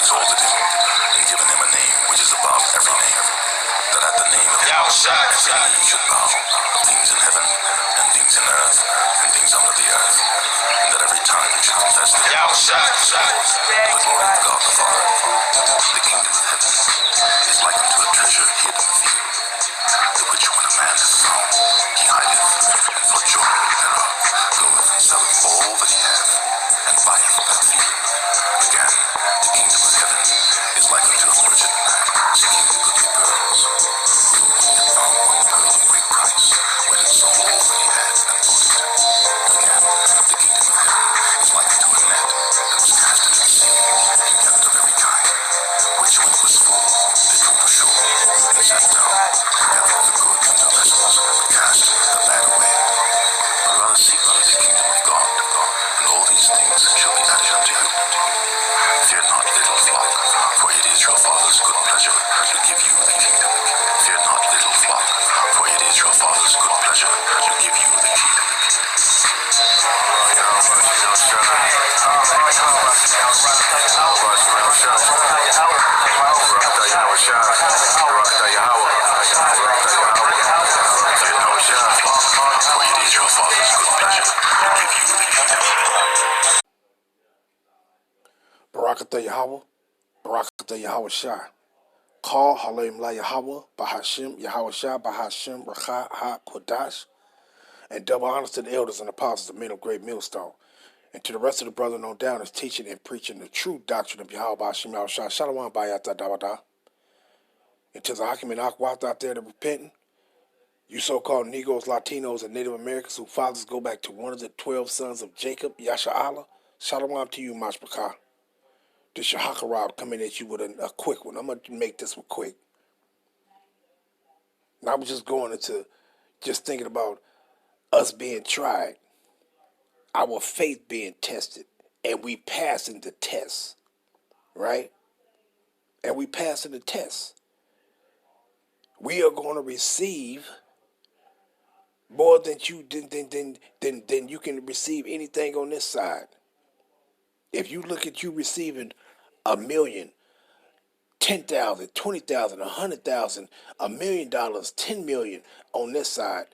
exalted him and given him a name which is above every name, that at the name of Yahusha every knee should bow, of things in heaven, and things in earth, and things under the earth, and that every tongue should confess that Yahusha is Lord, the glory of God the Father. The kingdom of heaven is like unto a treasure hid in the field, the which when a man hath found, he hideth, and for joy thereof goeth and selleth all that he hath, and buyeth that field. Again, the kingdom of heaven is like unto a merchant man seeking goodly pearls, who, when he had found one pearl of great price, went and sold all that he had, and bought it. Again, the kingdom of heaven is like unto a net that was cast into the sea, and gathered of every kind, which when it was full, they drew to shore, and sat down, and gathered of the good into vessels, but cast the bad away. But rather seek ye the kingdom of God, and all these things shall be added unto you. Fear not, little flock, for it is your Father's good pleasure to give you the kingdom. Fear not, little flock, for it is your Father's good pleasure to give you the kingdom. For it is your Father's good pleasure to give you the kingdom. Barakatah Yahweh, Barakatah Yahweh Shai. Call Halim La Yahweh, Bahashim, Yahweh Shai, Bahashim, Racha Ha Kodash. And double honors to the elders and apostles, the men of great millstone. And to the rest of the brethren on down is teaching and preaching the true doctrine of Yahweh Bahashim, Yahweh Shai. Shalom Bayata Dawada. And to the Hakim and Akwat out there that repenting, you so-called Negroes, Latinos, and Native Americans whose fathers go back to one of the 12 sons of Jacob, Yasha'Allah. Shalom to you, Mashbakah. This Shahakarab coming at you with a quick one. I'm going to make this one quick. And I was just going into just thinking about us being tried, our faith being tested, and we passing the test, right? And we passing the test. We are going to receive more than you can receive anything on this side. If you look at you receiving 1 million, 10,000, 20,000, 100,000, $1 million, 10 million on this side,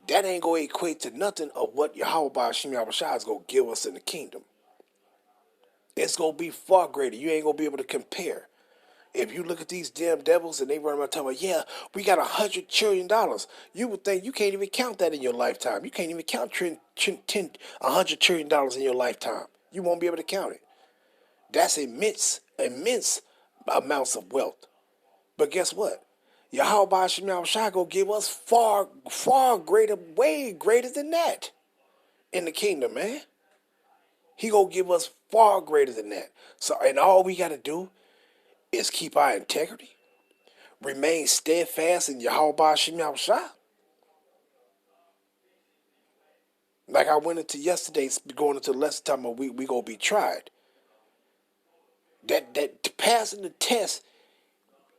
that ain't going to equate to nothing of what Yahweh Ba'ashim Yahweh Shai is going to give us in the kingdom. It's going to be far greater. You ain't going to be able to compare. If you look at these damn devils and they run around talking about, yeah, we got $100 trillion. You would think you can't even count that in your lifetime. You can't even count $100 trillion in your lifetime. You won't be able to count it. That's immense amounts of wealth. But guess what? Yahweh Ba'ashim Yahweh Shai gonna give us far greater, way greater than that in the kingdom, man. He gonna give us far greater than that. So, and all we gotta do is keep our integrity, remain steadfast in Yahweh Ba'ashim Yahweh Shai. Like I went into yesterday, going into the lesson time of we gonna be tried. That passing the test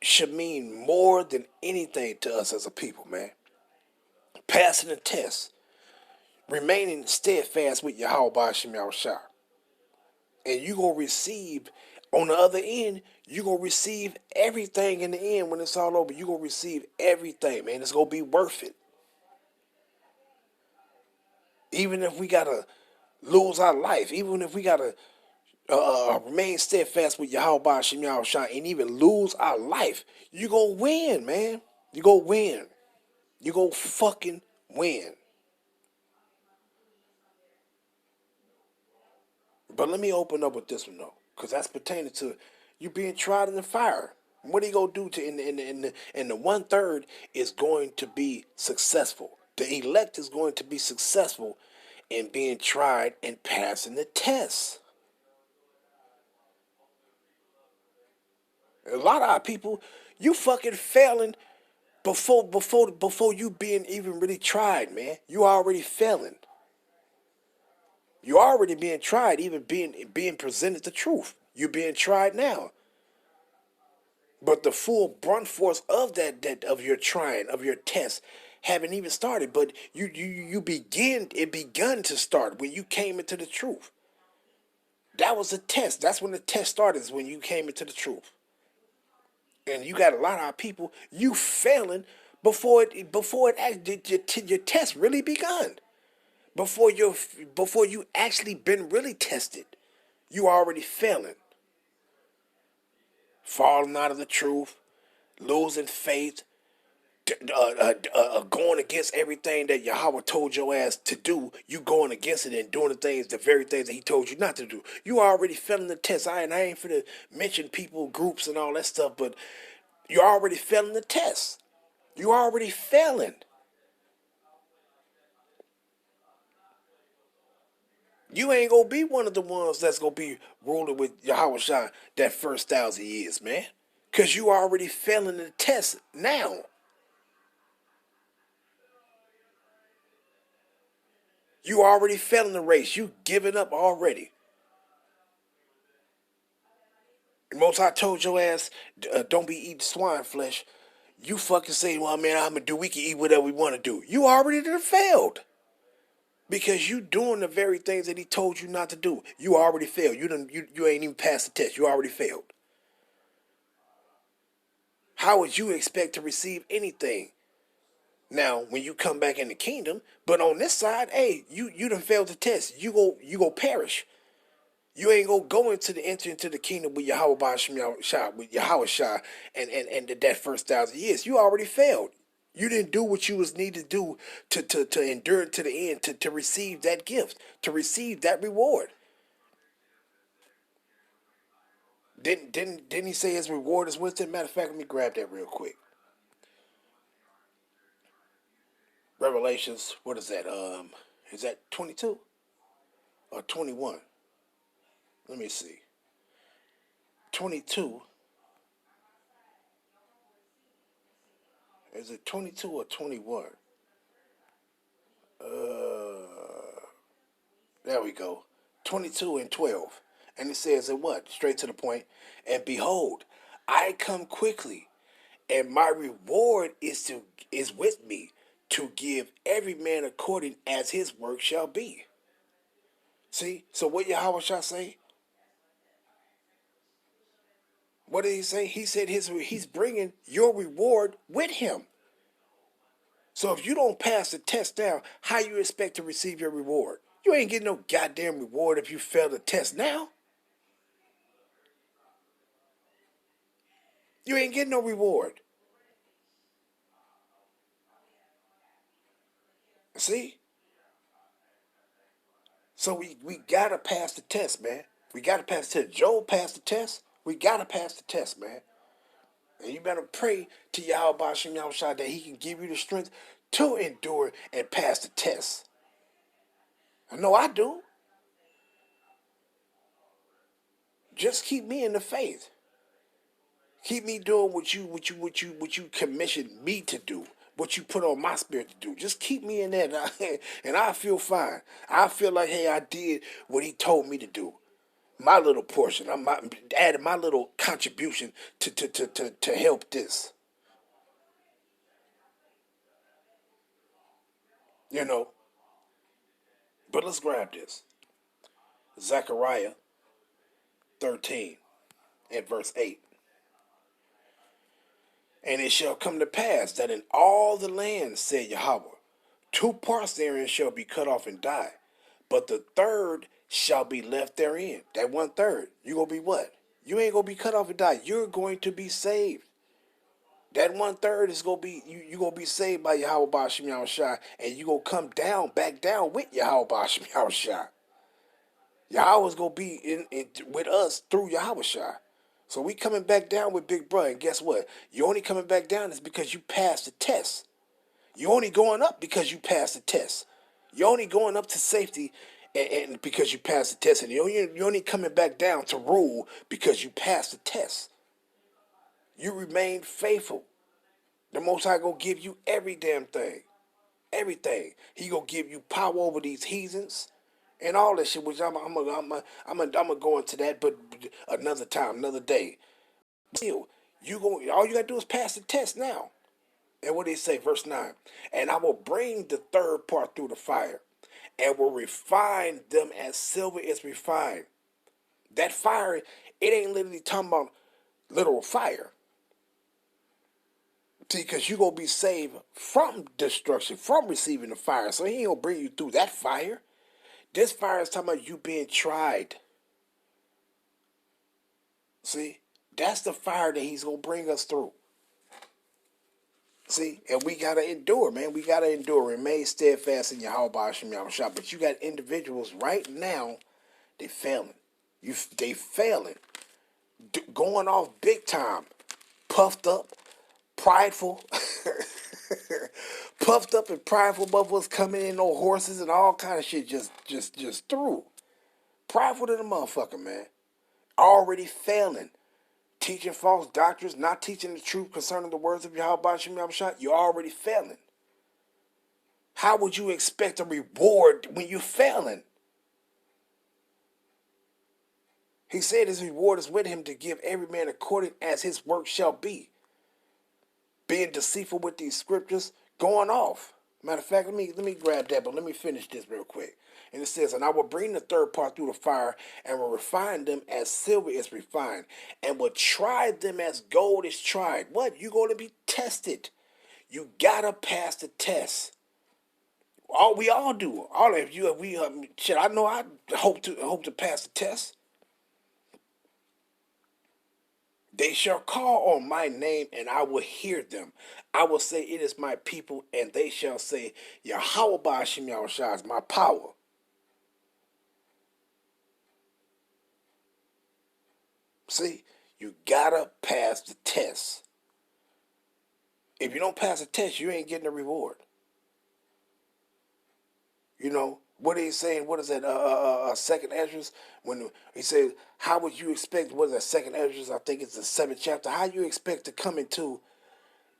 should mean more than anything to us as a people, man. Passing the test, remaining steadfast with Yahweh Ba'ashim Yahweh Shai. And you're going to receive, on the other end, you're going to receive everything in the end when it's all over. You're going to receive everything, man. It's going to be worth it. Even if we got to lose our life, even if we got to remain steadfast with Yahweh Ba'ashim Yahweh Shai and even lose our life, you're going to win, man. You're going to win. You're going to fucking win. But let me open up with this one, though, because that's pertaining to you being tried in the fire. What are you going to do to in the 1/3 is going to be successful. The elect is going to be successful in being tried and passing the test. A lot of our people, you fucking failing before you being even really tried, man. You already failing. You already being tried, even being presented the truth. You're being tried now. But the full brunt force of that of your trying, of your test, haven't even started. But it begun to start when you came into the truth. That was a test. That's when the test started, is when you came into the truth. And you got a lot of people, you failing your test really begun. Before you actually been really tested. You already failing. Falling out of the truth, losing faith, going against everything that Yahweh told your ass to do. You going against it and doing the very things that he told you not to do. You already failing the test. I ain't finna mention people, groups, and all that stuff, but you already failing the test. You already failing. You ain't gonna be one of the ones that's gonna be ruling with Yahweh Shai that first 1,000 years, man. Cause you already failing the test now. You already failing the race. You giving up already. And Most High told your ass, don't be eating swine flesh. You fucking say, well, man, we can eat whatever we want to do. You already done failed. Because you doing the very things that he told you not to do. You already failed. You ain't even passed the test. You already failed. How would you expect to receive anything now when you come back in the kingdom? But on this side, hey, you done failed the test. You go perish. You ain't gonna enter into the kingdom with Yahweh Shai, with Yahweh Shai and that first 1,000 years. You already failed. You didn't do what you was needed to do to endure to the end, to receive that gift, to receive that reward. Didn't he say his reward is wisdom? Matter of fact, let me grab that real quick. Revelations, what is that? Is that 22 or 21? Let me see. 22. Is it 22 or 21? There we go. 22 and 12. And it says, and what? Straight to the point. And behold, I come quickly, and my reward is with me to give every man according as his work shall be. See? So what Yahweh shall say? What did he say? He said he's bringing your reward with him. So if you don't pass the test now, how you expect to receive your reward? You ain't getting no goddamn reward if you fail the test now. You ain't getting no reward. See? So we gotta pass the test, man. We gotta pass the test. Job passed the test. We gotta pass the test, man. And you better pray to Yahweh Bashim Yahushua that he can give you the strength to endure and pass the test. I know I do. Just keep me in the faith. Keep me doing what you commissioned me to do. What you put on my spirit to do. Just keep me in there, and I feel fine. I feel like, hey, I did what he told me to do. My little portion. I'm adding my little contribution to help this. You know. But let's grab this. Zechariah 13 and verse 8. And it shall come to pass that in all the land, said Yahweh, 2 parts therein shall be cut off and die, but the third shall be left therein. That 1/3, you gonna be what? You ain't gonna be cut off and die. You're going to be saved. That 1/3 is gonna be you gonna be saved by Yahweh Bashim Yahushua, and you gonna come back down with Yahweh Bashim Yahushua. Yahweh's gonna be in with us through Yahushua. So we coming back down with Big Brother, and guess what? You only coming back down is because you passed the test. You only going up because you passed the test. You're only going up to safety and because you passed the test. And you're only coming back down to rule because you passed the test. You remain faithful. The Most High gonna give you every damn thing. Everything. He gonna give you power over these heathens and all that shit, which I'm gonna go into that, but another time, another day. Still, all you gotta do is pass the test now. And what did he say? Verse 9. And I will bring the third part through the fire, and will refine them as silver is refined. That fire, it ain't literally talking about literal fire. See, because you're going to be saved from destruction, from receiving the fire. So he ain't going to bring you through that fire. This fire is talking about you being tried. See, that's the fire that he's going to bring us through. See, and we got to endure, man. We got to endure. Remain steadfast in Yahweh Shem Yahushua. But you got individuals right now, they failing. They failing. Going off big time. Puffed up, prideful. Puffed up and prideful motherfuckers coming in on horses and all kind of shit just through. Prideful to the motherfucker, man. Already failing. Teaching false doctrines, not teaching the truth concerning the words of Yahweh Shem Yahushua, you're already failing. How would you expect a reward when you're failing? He said his reward is with him to give every man according as his work shall be. Being deceitful with these scriptures, going off. Matter of fact, let me grab that, but let me finish this real quick. And it says, and I will bring the third part through the fire, and will refine them as silver is refined, and will try them as gold is tried. What? You're going to be tested. You gotta pass the test. We all do. All of you, shit. I know. I hope to pass the test. They shall call on my name, and I will hear them. I will say, it is my people, and they shall say, Yahweh Ba'ashem Yahushua is my power. See, you gotta pass the test. If you don't pass the test, you ain't getting a reward. You know, what he's saying, what is that, second Esdras? When he says, how would you expect, what is that, second Esdras? I think it's the 7th chapter. How you expect to come into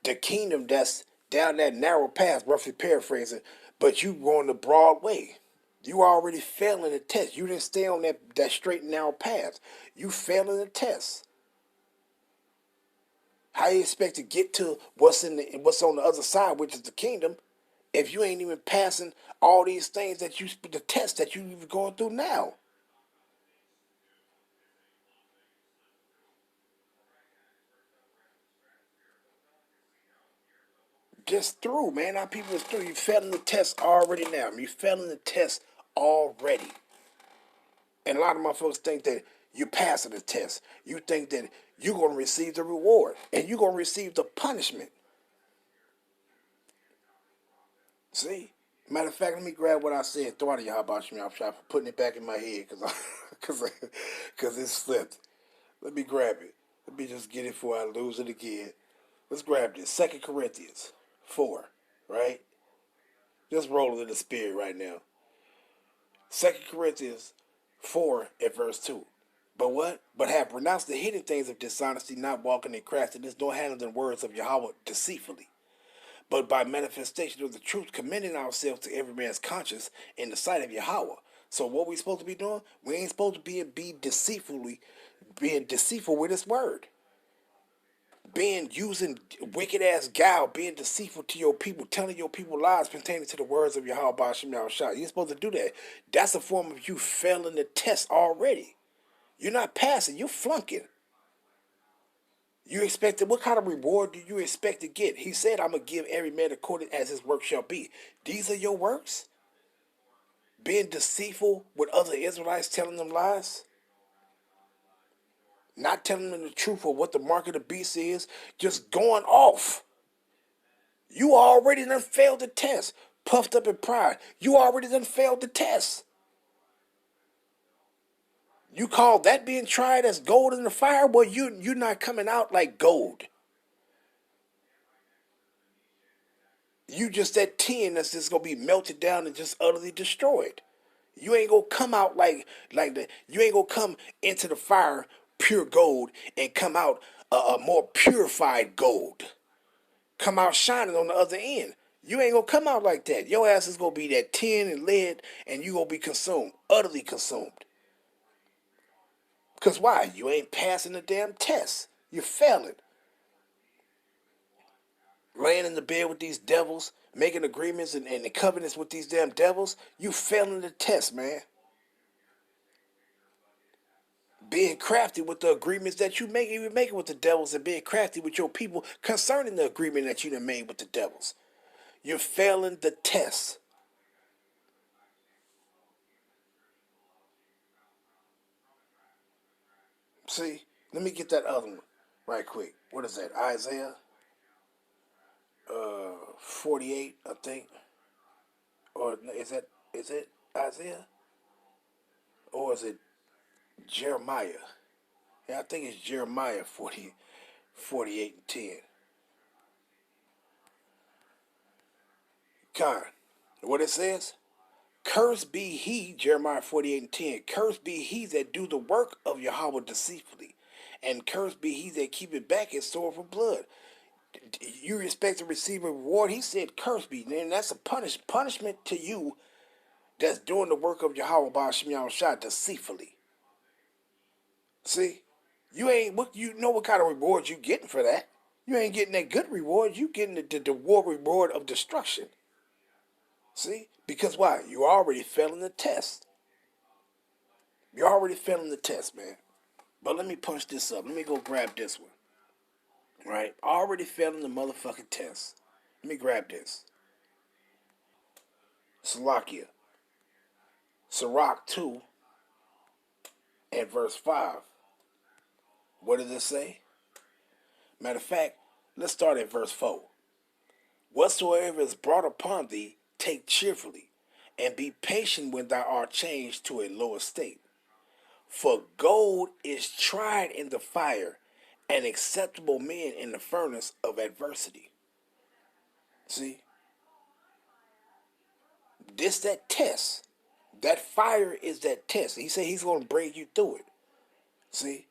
the kingdom that's down that narrow path, roughly paraphrasing, but you going the broad way? You already failing the test. You didn't stay on that straight and narrow path. You failing the test. How you expect to get to what's on the other side, which is the kingdom, if you ain't even passing all these things the tests that you even going through now? Just through, man. Our people is through. You failing the test already now. You failing the test already. And a lot of my folks think that you're passing the test. You think that you're going to receive the reward. And you're going to receive the punishment. See? Matter of fact, let me grab what I said. Throw out of y'all about me. I'm putting it back in my head because it slipped. Let me grab it. Let me just get it before I lose it again. Let's grab this. 2 Corinthians 4, right? Just roll it in the spirit right now. 2 Corinthians 4 at verse 2. But what? But have renounced the hidden things of dishonesty, not walking in craftiness, nor handling the words of Yahweh deceitfully, but by manifestation of the truth, commending ourselves to every man's conscience in the sight of Yahweh. So what we supposed to be doing? We ain't supposed to be being deceitful with his word. Using wicked ass guile, being deceitful to your people, telling your people lies pertaining to the words of Yahweh Ba'ashem Yahushua. You're supposed to do that. That's a form of you failing the test already. You're not passing, you're flunking. You expected, what kind of reward do you expect to get? He said, I'm going to give every man according as his work shall be. These are your works? Being deceitful with other Israelites, telling them lies? Not telling them the truth of what the mark of the beast is, just going off. You already done failed the test. Puffed up in pride. You already done failed the test. You call that being tried as gold in the fire? Well, you're not coming out like gold. You just that tin that's just gonna be melted down and just utterly destroyed. You ain't gonna come out like that. You ain't gonna come into the fire pure gold and come out a more purified gold. Come out shining on the other end. You ain't gonna come out like that. Your ass is gonna be that tin and lead, and you gonna be consumed, utterly consumed. Because why? You ain't passing the damn test. You're failing. Laying in the bed with these devils, making agreements and covenants with these damn devils. You failing the test, man. being crafty with the agreements that you making with the devils, and being crafty with your people concerning the agreement that you done made with the devils. You're failing the test. See, let me get that other one right quick. What is that? Isaiah 48, I think. Or is it Isaiah? Or is it Jeremiah? Yeah, I think it's Jeremiah 48 and 10. Con. What it says? Cursed be he, Jeremiah 48 and 10. Cursed be he that do the work of Yahweh deceitfully, and cursed be he that keep it back and store for blood. You expect to receive a reward? He said, cursed be. And that's a punishment to you that's doing the work of Yahweh by Shem Shah deceitfully. See? You know what kind of reward you getting for that. You ain't getting that good reward. You getting the reward of destruction. See? Because why? You already failing the test. You're already failing the test, man. But let me punch this up. Let me go grab this one. Right? Already failing the motherfucking test. Let me grab this. Salakia. Sirach 2 and verse 5. What does it say? Matter of fact, let's start at verse 4. Whatsoever is brought upon thee, take cheerfully, and be patient when thou art changed to a lower state. For gold is tried in the fire, and acceptable men in the furnace of adversity. See? This that test. That fire is that test. He said he's going to bring you through it. See?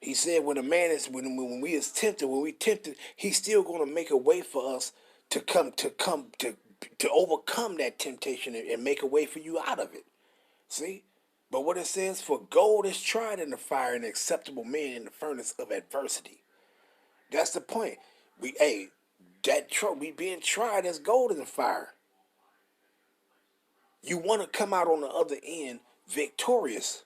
He said when when we is tempted, when we tempted, he's still going to make a way for us to overcome that temptation and make a way for you out of it. See? But what it says, for gold is tried in the fire and acceptable men in the furnace of adversity. That's the point. We being tried as gold in the fire. You want to come out on the other end victorious.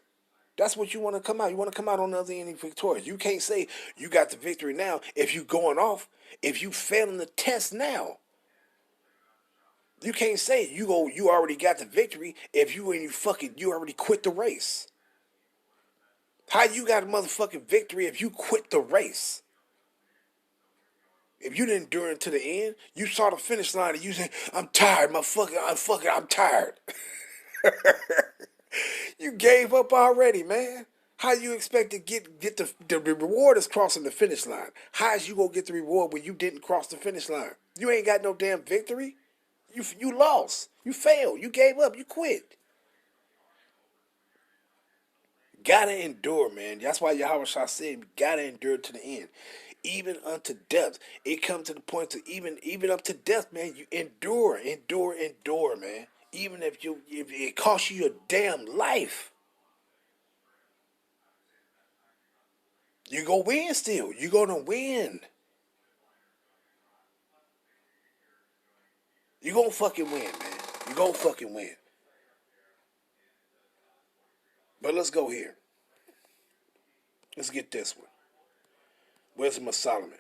That's what you want to come out. You want to come out on the other end victorious. You can't say you got the victory now if you going off, if you failing the test now. You can't say you already got the victory if you already quit the race. How you got a motherfucking victory if you quit the race? If you didn't endure it to the end, you saw the finish line and you said, I'm tired, I'm tired. You gave up already, man. How you expect to get the reward is crossing the finish line? How is you gonna get the reward when you didn't cross the finish line? You ain't got no damn victory. You lost. You failed. You gave up. You quit. Gotta endure, man. That's why Yahweh Shah said, gotta endure to the end. Even unto death. It comes to the point to even up to death, man. You endure, man. Even if it costs you your damn life. You gonna win still. You gonna win. You gonna fucking win, man. You gonna fucking win. But let's go here. Let's get this one. Wisdom of Solomon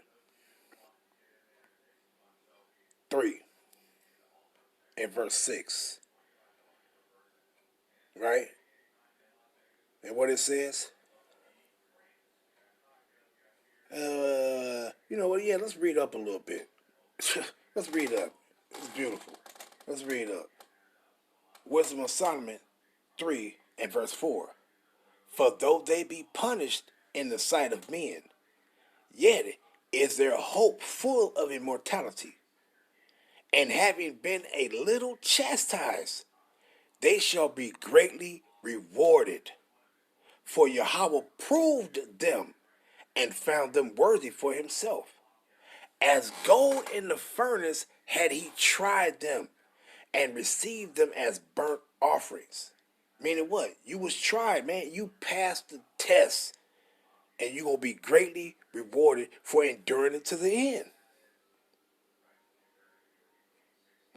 3 and verse 6. Right? And what it says? You know what? Yeah, let's read up a little bit. Let's read up. It's beautiful. Let's read up. Wisdom of Solomon 3 and verse 4. For though they be punished in the sight of men, yet is their hope full of immortality. And having been a little chastised, they shall be greatly rewarded. For Yahweh proved them and found them worthy for himself. As gold in the furnace had he tried them and received them as burnt offerings. Meaning what? You was tried, man. You passed the test. And you're going to be greatly rewarded for enduring it to the end.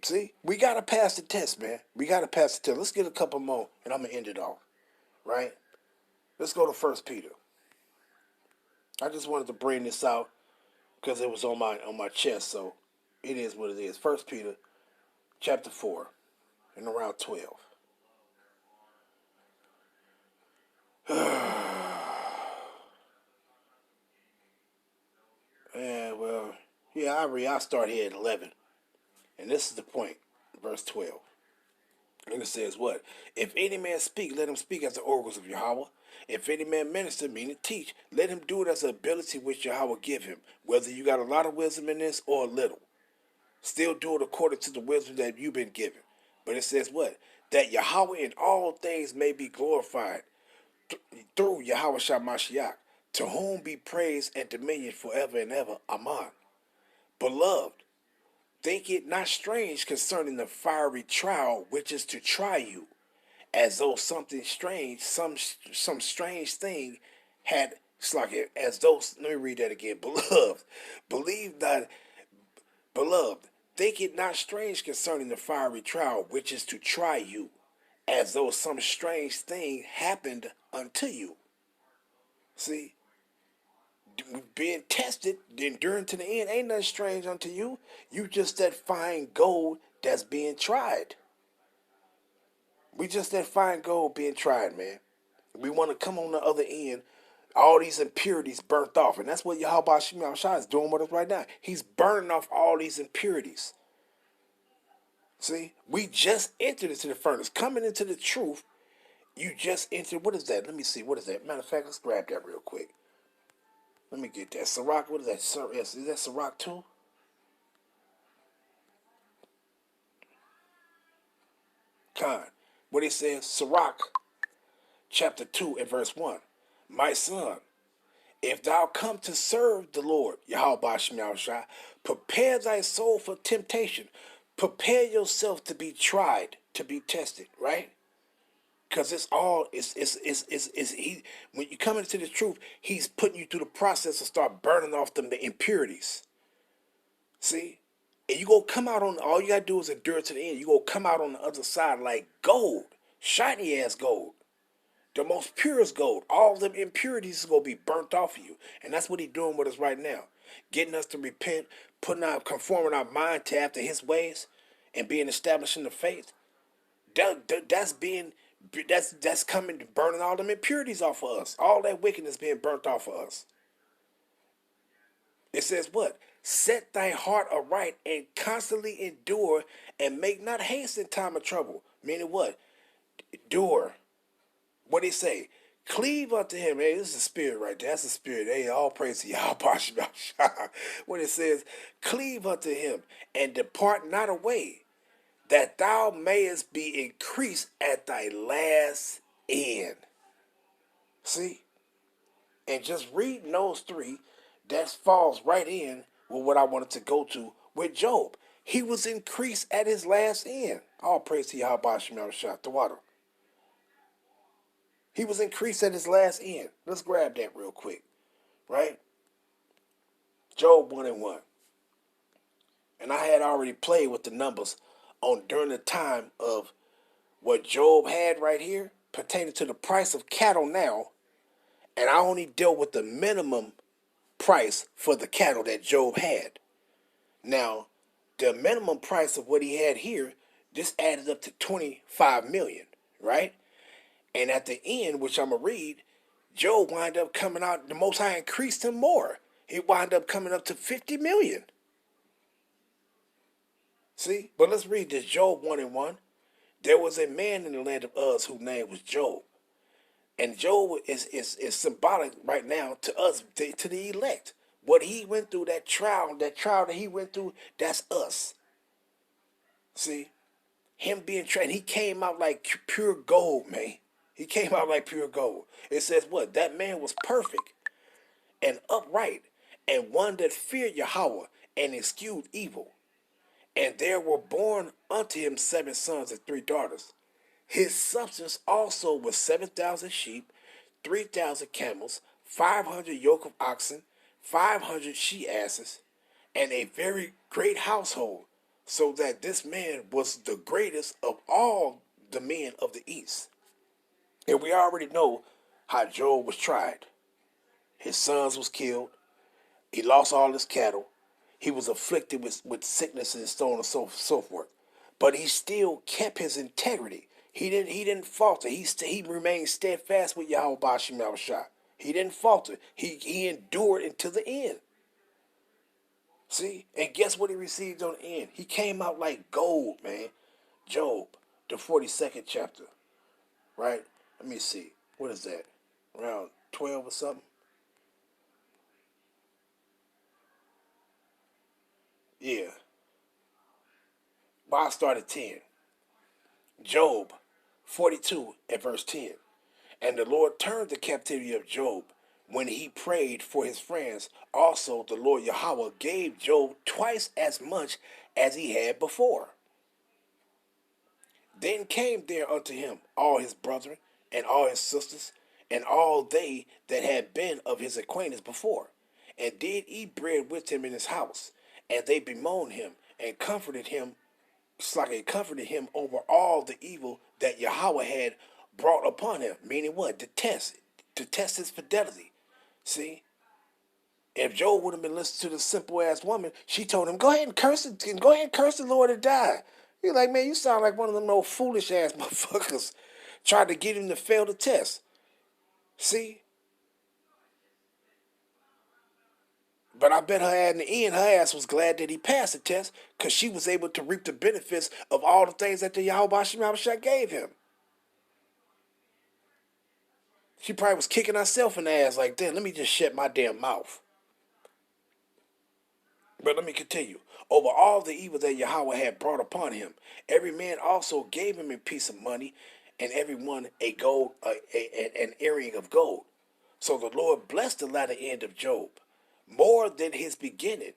See? We got to pass the test, man. We got to pass the test. Let's get a couple more, and I'm going to end it off. right? Let's go to First Peter. I just wanted to bring this out because it was on my chest, so it is what it is. First Peter chapter 4 and around 12. Yeah, well, yeah, I'll start here at 11. And this is the point, verse 12. And it says what? If any man speak, let him speak as the oracles of Yahweh. If any man minister, meaning teach, let him do it as the ability which Yahweh give him. Whether you got a lot of wisdom in this or a little. Still do it according to the wisdom that you've been given. But it says what? That Yahweh in all things may be glorified through Yahweh Shamashiach, to whom be praise and dominion forever and ever. Amen. Beloved, think it not strange concerning the fiery trial which is to try you, as though something strange, some strange thing had, it's like it, as though, let me read that again. Beloved, believe that, beloved, think it not strange concerning the fiery trial which is to try you, as though some strange thing happened unto you. See, being tested, enduring to the end, ain't nothing strange unto you. You just that fine gold that's being tried. We just that fine gold being tried, man. We want to come on the other end, all these impurities burnt off. And that's what Yahweh Shemi Shai is doing with us right now. He's burning off all these impurities. See, we just entered into the furnace. Coming into the truth, you just entered, what is that? Let me see, what is that? Matter of fact, let's grab that real quick. Let me get that. Sirach, what is that? Is that Sirach 2? Khan. What it says, Sirach, chapter 2 and verse 1. My son, if thou come to serve the Lord, Yahweh Shema Shai, prepare thy soul for temptation. Prepare yourself to be tried, to be tested, right? Because it's all, he, when you come into the truth, he's putting you through the process to start burning off the impurities. See? And you gonna come out on, all you gotta do is endure to the end. You gonna come out on the other side like gold, shiny ass gold, the most purest gold. All them impurities is gonna be burnt off of you, and that's what he's doing with us right now, getting us to repent, conforming our mind to after his ways, and being established in the faith. That's coming, burning all them impurities off of us. All that wickedness being burnt off of us. It says what? Set thy heart aright and constantly endure, and make not haste in time of trouble. Meaning what? Endure. What did he say? Cleave unto him. Hey, this is the spirit right there. That's the spirit. Hey, all praise to Yahweh. When it says, cleave unto him and depart not away, that thou mayest be increased at thy last end. See? And just reading those three, that falls right in with what I wanted to go to with Job. He was increased at his last end. All praise to Yahweh Shemel Shah Tawada. He was increased at his last end. Let's grab that real quick. Right? Job 1 and 1. And I had already played with the numbers on during the time of what Job had right here pertaining to the price of cattle now. And I only dealt with the minimum price for the cattle that Job had. Now, the minimum price of what he had here, this added up to 25 million, right? And at the end, which I'm going to read, Job wound up coming out, the Most High increased him more. He wound up coming up to 50 million. See? But let's read this, Job 1 and 1. There was a man in the land of Uz whose name was Job. And Job is symbolic right now to us, to the elect. What he went through, that trial that he went through, that's us. See? Him being tried, he came out like pure gold, man. He came out like pure gold. It says what? That man was perfect and upright, and one that feared Yahweh and eschewed evil. And there were born unto him 7 sons and 3 daughters. His substance also was 7,000 sheep, 3,000 camels, 500 yoke of oxen, 500 she-asses, and a very great household, so that this man was the greatest of all the men of the east. And we already know how Job was tried. His sons was killed. He lost all his cattle. He was afflicted with sickness and so on and so forth. But he still kept his integrity. He didn't falter. He remained steadfast with Yahweh Bashim Yahushua. He didn't falter. He endured until the end. See? And guess what he received on the end? He came out like gold, man. Job, the 42nd chapter. Right? Let me see. What is that? Around 12 or something? Yeah. Well, I started 10. Job 42 at verse 10. And the Lord turned the captivity of Job when he prayed for his friends. Also, the Lord Yahweh gave Job twice as much as he had before. Then came there unto him all his brethren and all his sisters and all they that had been of his acquaintance before, and did eat bread with him in his house. And they bemoaned him and comforted him, comforted him over all the evil that Yahweh had brought upon him. Meaning what? To test his fidelity. See? If Job would have been listening to the simple ass woman, she told him, go ahead and curse it, go ahead and curse the Lord and die. He's like, man, you sound like one of them old foolish ass motherfuckers tried to get him to fail the test. See? But I bet her in the end, her ass was glad that he passed the test because she was able to reap the benefits of all the things that the Yahweh Shemashah gave him. She probably was kicking herself in the ass like, damn, let me just shut my damn mouth. But let me continue. Over all the evil that Yahweh had brought upon him, every man also gave him a piece of money, and every one an earring of gold. So the Lord blessed the latter end of Job more than his beginning,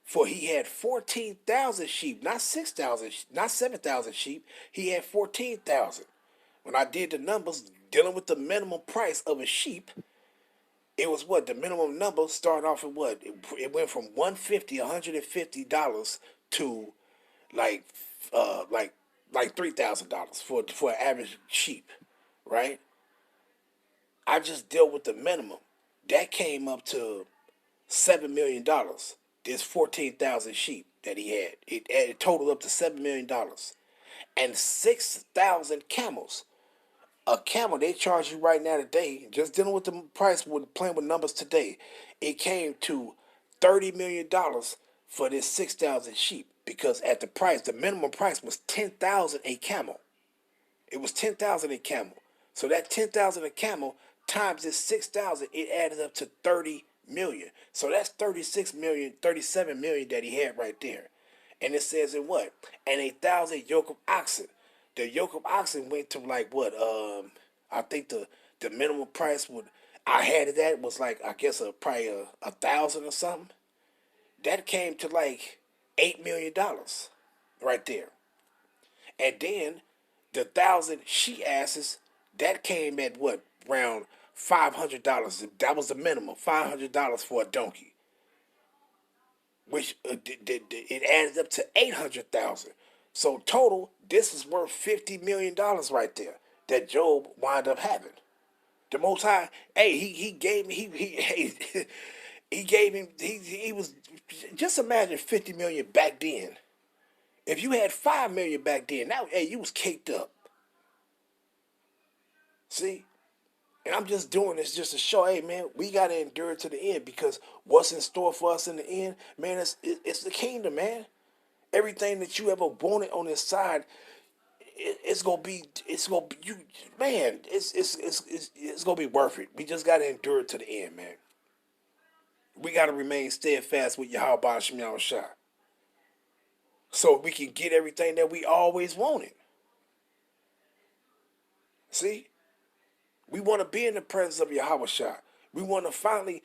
for he had 14,000 sheep, not 6,000, not 7,000 sheep. He had 14,000. When I did the numbers dealing with the minimum price of a sheep, it was what the minimum number started off at what it went from $150 to like like $3,000 for an average sheep, right? I just dealt with the minimum that came up to $7 million. There's 14,000 sheep that he had. It totaled up to $7 million and 6,000 camels. A camel they charge you right now today, just dealing with the price with playing with numbers today, it came to $30 million for this 6,000 sheep because at the price, the minimum price was 10,000 a camel. It was 10,000 a camel. So that 10,000 a camel times this 6,000, it added up to 30 million. So that's 36 million, 37 million that he had right there. And it says in what? And 1,000 yoke of oxen. The yoke of oxen went to like what? I think the minimum price I had it at was like I guess probably 1,000 or something. That came to like $8 million right there. And then the 1,000 she asses that came at what? Around $500. That was the minimum. $500 for a donkey, which it added up to 800,000. So total, this is worth $50 million right there that Job wound up having. The Most High, hey, he gave me he gave him he was just imagine 50 million back then. If you had 5 million back then, now hey, you was caked up. See, and I'm just doing this just to show, hey man, we gotta endure to the end because what's in store for us in the end, man, it's the kingdom, man. Everything that you ever wanted on this side, it's gonna be you, man. It's gonna be worth it. We just gotta endure it to the end, man. We gotta remain steadfast with Yahweh Shem Yahushua, so we can get everything that we always wanted. See, we want to be in the presence of Yahweh Shah. We want to finally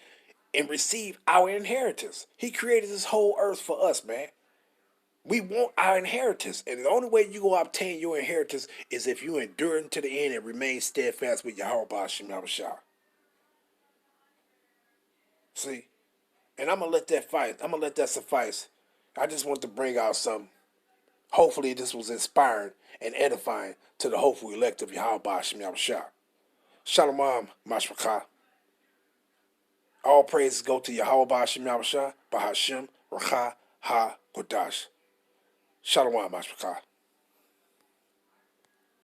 and receive our inheritance. He created this whole earth for us, man. We want our inheritance. And the only way you go obtain your inheritance is if you endure to the end and remain steadfast with Yahweh Hashem Yahushua. See? And I'm going to let that fight. I'm going to let that suffice. I just want to bring out something. Hopefully this was inspiring and edifying to the hopeful elect of Yahweh Hashem Yahushua. Shalom, Mashpachah. All praises go to Yahweh Ba'ashem Yahushua, Bahashem, Racha, Ha, Kodash. Shalom, Mashpachah.